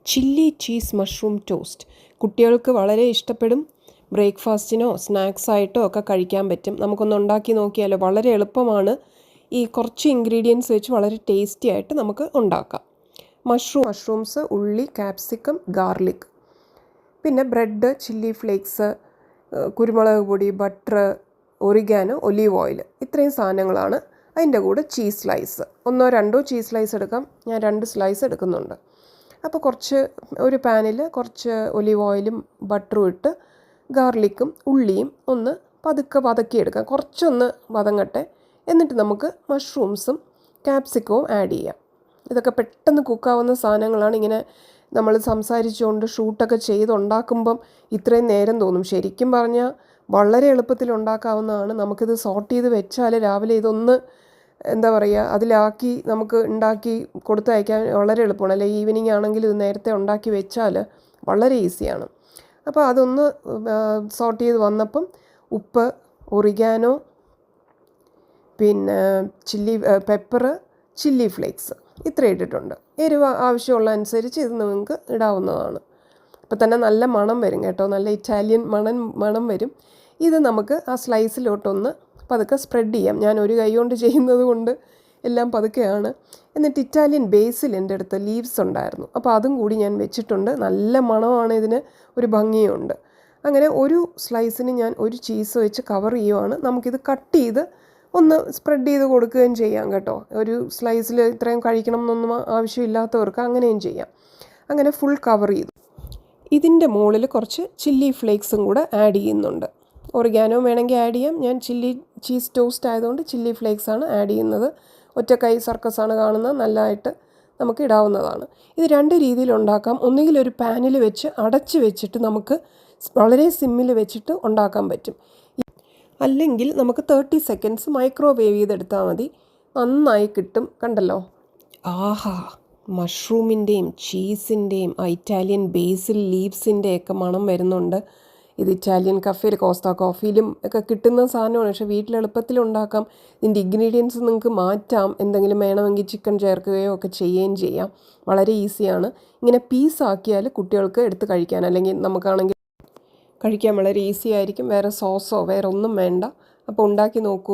Chilli cheese mushroom toast കുട്ടികൾക്ക് വളരെ ഇഷ്ടപ്പെടും. ബ്രേക്ക്ഫാസ്റ്റിനോ സ്നാക്സായിട്ടോ ഒക്കെ കഴിക്കാൻ പറ്റും. നമുക്കൊന്ന് ഉണ്ടാക്കി നോക്കിയാലോ? വളരെ എളുപ്പമാണ്. ഈ കുറച്ച് ഇൻഗ്രീഡിയൻസ് വെച്ച് വളരെ ടേസ്റ്റി ആയിട്ട് നമുക്ക് ഉണ്ടാക്കാം. മഷ്റൂംസ്, ഉള്ളി, ക്യാപ്സിക്കം, ഗാർലിക്, പിന്നെ ബ്രെഡ്, ചില്ലി ഫ്ലേക്സ്, കുരുമുളക് പൊടി, ബട്ടർ, ഒറിഗാനോ, ഒലീവ് ഓയിൽ, ഇത്രയും സാധനങ്ങളാണ്. അതിൻ്റെ കൂടെ ചീസ് സ്ലൈസ്, 1-2 ചീസ് സ്ലൈസ് എടുക്കാം. ഞാൻ 2 സ്ലൈസ് എടുക്കുന്നുണ്ട്. അപ്പോൾ ഒരു പാനിൽ കുറച്ച് ഒലീവ് ഓയിലും ബട്ടറും ഇട്ട് ഗാർലിക്കും ഉള്ളിയും ഒന്ന് വതക്കിയെടുക്കാം. കുറച്ചൊന്ന് വതങ്ങട്ടെ. എന്നിട്ട് നമുക്ക് മഷ്റൂംസും ക്യാപ്സിക്കവും ആഡ് ചെയ്യാം. ഇതൊക്കെ പെട്ടെന്ന് കുക്കാവുന്ന സാധനങ്ങളാണ്. ഇങ്ങനെ നമ്മൾ സംസാരിച്ചുകൊണ്ട് ഷൂട്ടൊക്കെ ചെയ്തുണ്ടാക്കുമ്പം ഇത്രയും നേരം തോന്നും. ശരിക്കും പറഞ്ഞാൽ വളരെ എളുപ്പത്തിൽ ഉണ്ടാക്കാവുന്നതാണ്. നമുക്കിത് സോർട്ട് ചെയ്ത് വെച്ചാൽ രാവിലെ ഇതൊന്ന് അതിലാക്കി നമുക്ക് ഉണ്ടാക്കി കൊടുത്തയക്കാൻ വളരെ എളുപ്പമാണ്. അല്ലെങ്കിൽ ഈവനിങ് ആണെങ്കിൽ ഇത് നേരത്തെ ഉണ്ടാക്കി വെച്ചാൽ വളരെ ഈസിയാണ്. അപ്പോൾ അതൊന്ന് സോർട്ട് ചെയ്ത് വന്നപ്പം ഉപ്പ്, ഒറിഗാനോ, പിന്നെ പെപ്പർ, ചില്ലി ഫ്ലേക്സ് ഇത്ര ഇട്ടിട്ടുണ്ട്. എരിവ് ആവശ്യമുള്ള അനുസരിച്ച് ഇത് നിങ്ങൾക്ക് ഇടാവുന്നതാണ്. അപ്പോൾ തന്നെ നല്ല മണം വരും കേട്ടോ, നല്ല ഇറ്റാലിയൻ മണം വരും. ഇത് നമുക്ക് ആ സ്ലൈസിലോട്ടൊന്ന് പതുക്കെ സ്പ്രെഡ് ചെയ്യാം. ഞാൻ ഒരു കൈ കൊണ്ട് ചെയ്യുന്നത് കൊണ്ട് എല്ലാം പതുക്കെയാണ്. എന്നിട്ട് ഇറ്റാലിയൻ ബേസിൽ എൻ്റെ അടുത്ത് ലീവ്സ് ഉണ്ടായിരുന്നു, അപ്പോൾ അതും കൂടി ഞാൻ വെച്ചിട്ടുണ്ട്. നല്ല മണമാണ്, ഇതിന് ഒരു ഭംഗിയുണ്ട്. അങ്ങനെ ഒരു സ്ലൈസിന് ഞാൻ ഒരു ചീസ് വെച്ച് കവർ ചെയ്യുവാണ്. നമുക്കിത് കട്ട് ചെയ്ത് ഒന്ന് സ്പ്രെഡ് ചെയ്ത് കൊടുക്കുകയും ചെയ്യാം കേട്ടോ. ഒരു സ്ലൈസിൽ ഇത്രയും കഴിക്കണം എന്നൊന്നും ആവശ്യമില്ലാത്തവർക്ക് അങ്ങനെയും ചെയ്യാം. അങ്ങനെ ഫുൾ കവർ ചെയ്തു. ഇതിൻ്റെ മുകളിൽ കുറച്ച് ചില്ലി ഫ്ലേക്സും കൂടെ ആഡ് ചെയ്യുന്നുണ്ട്. ഒറിഗാനോ വേണമെങ്കിൽ ആഡ് ചെയ്യാം. ഞാൻ ചീസ് ടോസ്റ്റ് ആയതുകൊണ്ട് ചില്ലി ഫ്ലേക്സാണ് ആഡ് ചെയ്യുന്നത്. ഒറ്റക്കൈ സർക്കസാണ് കാണുന്നത്, നല്ലതായിട്ട് നമുക്ക് ഇടാവുന്നതാണ്. ഇത് 2 രീതിയിൽ ഉണ്ടാക്കാം. ഒന്നുകിൽ ഒരു പാനിൽ വെച്ച് അടച്ച് വെച്ചിട്ട് നമുക്ക് വളരെ സിമ്മിൽ വെച്ചിട്ട് ഉണ്ടാക്കാൻ പറ്റും. അല്ലെങ്കിൽ നമുക്ക് 30 സെക്കൻഡ്സ് മൈക്രോവേവ് ചെയ്തെടുത്താൽ മതി, നന്നായി കിട്ടും. കണ്ടല്ലോ, ആഹാ! മഷ്റൂമിൻ്റെയും ചീസിൻ്റെയും ഇറ്റാലിയൻ ബേസിൽ ലീവ്സിൻ്റെയൊക്കെ മണം വരുന്നുണ്ട്. ഇത് ഇറ്റാലിയൻ കഫേയിൽ, കോസ്ത കോഫിയിലും ഒക്കെ കിട്ടുന്ന സാധനമാണ്. പക്ഷേ വീട്ടിൽ എളുപ്പത്തിൽ ഉണ്ടാക്കാം. ഇതിൻ്റെ ഇൻഗ്രീഡിയൻസ് നിങ്ങൾക്ക് മാറ്റാം. എന്തെങ്കിലും വേണമെങ്കിൽ ചിക്കൻ ചേർക്കുകയോ ഒക്കെ ചെയ്യുകയും ചെയ്യാം. വളരെ ഈസിയാണ്. ഇങ്ങനെ പീസാക്കിയാൽ കുട്ടികൾക്ക് എടുത്ത് കഴിക്കാൻ, അല്ലെങ്കിൽ നമുക്കാണെങ്കിൽ കഴിക്കാൻ വളരെ ഈസി ആയിരിക്കും. വേറെ സോസോ വേറെ ഒന്നും വേണ്ട. അപ്പോൾ ഉണ്ടാക്കി നോക്കൂ.